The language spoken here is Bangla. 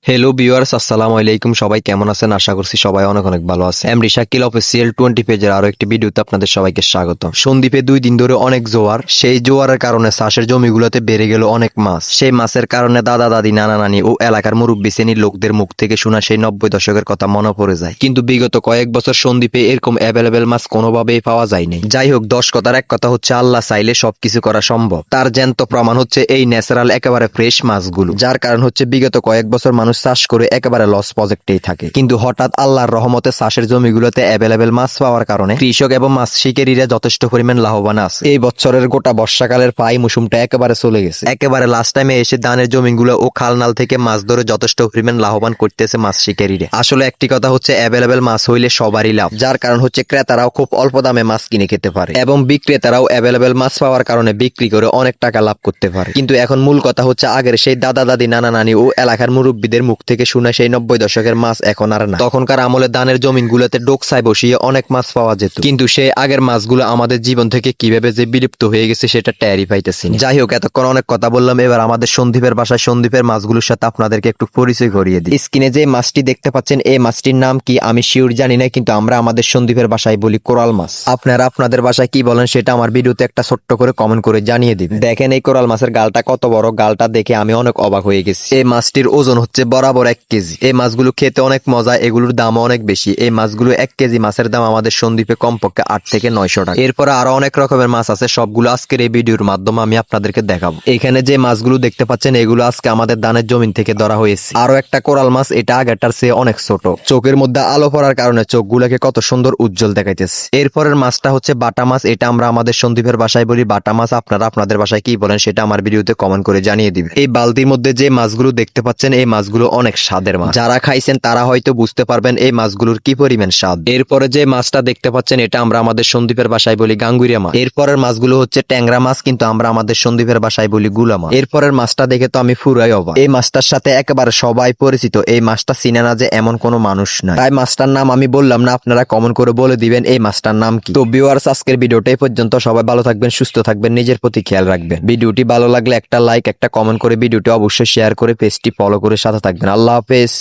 হ্যালো ভিউয়ার্স, আসসালামু আলাইকুম। সবাই কেমন আছেন? আশা করছি সবাই অনেক অনেক ভালো আছে। এমডি শাকিল অফিসিয়াল 20 পেজের আরো একটি ভিডিওতে আপনাদের সবাইকে স্বাগত। সন্দ্বীপে 2 দিন ধরে অনেক জোয়ার। সেই জোয়ারের কারণে চাষের জমিগুলোতে বেড়ে গেল অনেক মাছ। সেই মাছের কারণে দাদা দাদি, নানা নানি ও এলাকার মুরব্বী শ্রেণীর লোকদের মুখ থেকে শোনা সেই 90 দশকের কথা মনে পড়ে যায়। কিন্তু বিগত কয়েক বছর সন্দ্বীপে এরকম অ্যাভেলেবেল মাছ কোনোভাবেই পাওয়া যায়নি। যাই হোক, 10 কথার এক কথা হচ্ছে আল্লাহ চাইলে সবকিছু করা সম্ভব। তার জ্যান্ত প্রমাণ হচ্ছে এই ন্যাচারাল একেবারে ফ্রেশ মাছগুলো। যার কারণ হচ্ছে বিগত কয়েক বছর মানুষ চাষ করে একেবারে লস প্রজেক্টেই থাকে, কিন্তু হঠাৎ আল্লাহর রহমতে চাষের জমিগুলোতে অ্যাভেলেবেল মাছ পাওয়ার কারণে কৃষক এবং মাছ শিকারীরা যথেষ্ট পরিমাণ লাভবান আছে। এই বছরের গোটা বর্ষাকালের প্রায় মৌসুমটা একেবারে চলে গেছে। একেবারে লাস্ট টাইমে এসে ধানের জমিগুলো ও খালনাল থেকে মাছ ধরে যথেষ্ট পরিমাণ লাভবান করতেছে মাছ শিকারীরা। আসলে একটি কথা হচ্ছে অ্যাভেলেবেল মাছ হইলে সবারই লাভ। যার কারণ হচ্ছে ক্রেতারাও খুব অল্প দামে মাছ কিনে খেতে পারে এবং বিক্রেতারাও অ্যাভেলেবেল মাছ পাওয়ার কারণে বিক্রি করে অনেক টাকা লাভ করতে পারে। কিন্তু এখন মূল কথা হচ্ছে আগের সেই দাদা দাদি, নানা নানি ও এলাকার মুরব্বীদের মুখ থেকে শুনে সেই 90 দশকের মাছ এখন আর না। তখনকার আমলে ধানের জমিনগুলোতে ডোকসায় বসিয়ে অনেক মাছ পাওয়া যেত, কিন্তু সেই আগের মাছগুলো আমাদের জীবন থেকে কিভাবে যে বিলুপ্ত হয়ে গেছে সেটা টেরই পাইতেছি না। যাই হোক, এতক্ষণ অনেক কথা বললাম, এবার আমাদের সন্দ্বীপের বাসায় সন্দ্বীপের মাছগুলোর সাথে আপনাদেরকে একটু পরিচয় করিয়ে দিই। স্ক্রিনে যে মাছটি দেখতে পাচ্ছেন, এই মাছটির নাম কি আমি শিওর জানি না, কিন্তু আমরা আমাদের সন্দ্বীপের বাসায় বলি কোরাল মাছ। আপনারা আপনাদের বাসায় কি বলেন সেটা আমার ভিডিওতে একটা ছোট্ট করে কমেন্ট করে জানিয়ে দিবেন। দেখেন এই কোরাল মাছের গালটা কত বড়, গালটা দেখে আমি অনেক অবাক হয়ে গেছি। এই মাছটির ওজন হচ্ছে বরাবর 1 কেজি। এই মাছগুলো খেতে অনেক মজা, এগুলোর দামও অনেক বেশি। এই মাছগুলো 1 কেজি মাছের দাম আমাদের সন্দ্বীপে কমপক্ষে 8 থেকে 900 টাকা। এরপরে আরো অনেক রকমের মাছ আছে, সবগুলো আজকের এই ভিডিওর মাধ্যমে আমি আপনাদেরকে দেখাবো। এখানে যে মাছগুলো দেখতে পাচ্ছেন এগুলো আজকে আমাদের ধানের জমিন থেকে ধরা হয়েছে। আরো একটা কোরাল মাছ, এটা আগেরটার চেয়ে অনেক ছোট। চোখের মধ্যে আলো পড়ার কারণে চোখগুলোকে কত সুন্দর উজ্জ্বল দেখাইতেছে। এরপরের মাছটা হচ্ছে বাটা মাছ, এটা আমরা আমাদের সন্দ্বীপের বাসায় বলি বাটা মাছ। আপনারা আপনাদের বাসায় কি বলেন সেটা আমার ভিডিওতে কমেন্ট করে জানিয়ে দিবেন। এই বালতির মধ্যে যে মাছগুলো দেখতে পাচ্ছেন এই মাছগুলো অনেক স্বাদের মাছ। যারা খাইছেন তারা হয়তো বুঝতে পারবেন এই মাছগুলোর কি পরিমাণ স্বাদ। এরপরে যে মাছটা দেখতে পাচ্ছেন এটা আমরা আমাদের সন্দ্বীপের বাসায় বলি গাঙ্গুরিয়া মাছ। এরপরের মাছগুলো হচ্ছে ট্যাংরা মাছ, কিন্তু আমরা আমাদের সন্দ্বীপের বাসায় বলি গুলা মাছ। এরপরের মাছটা দেখে তো আমি পুরাই অবাক। এই মাছটার সাথে একেবারে সবাই পরিচিত, এই মাছটা চিনে না যে এমন কোনো মানুষ নাই। তাই মাছটার নাম আমি বললাম না, আপনারা কমেন্ট করে বলে দিবেন এই মাছটার নাম কি। তো ভিউয়ার্স, আজকের ভিডিওটা এই পর্যন্ত। সবাই ভালো থাকবেন, সুস্থ থাকবেন, নিজের প্রতি খেয়াল রাখবেন। ভিডিওটি ভালো লাগলে একটা লাইক, একটা কমেন্ট করে ভিডিওটি অবশ্যই শেয়ার করে পেজটি ফলো করে সাথে থাকবেন। আল্লাহ হাফেজ।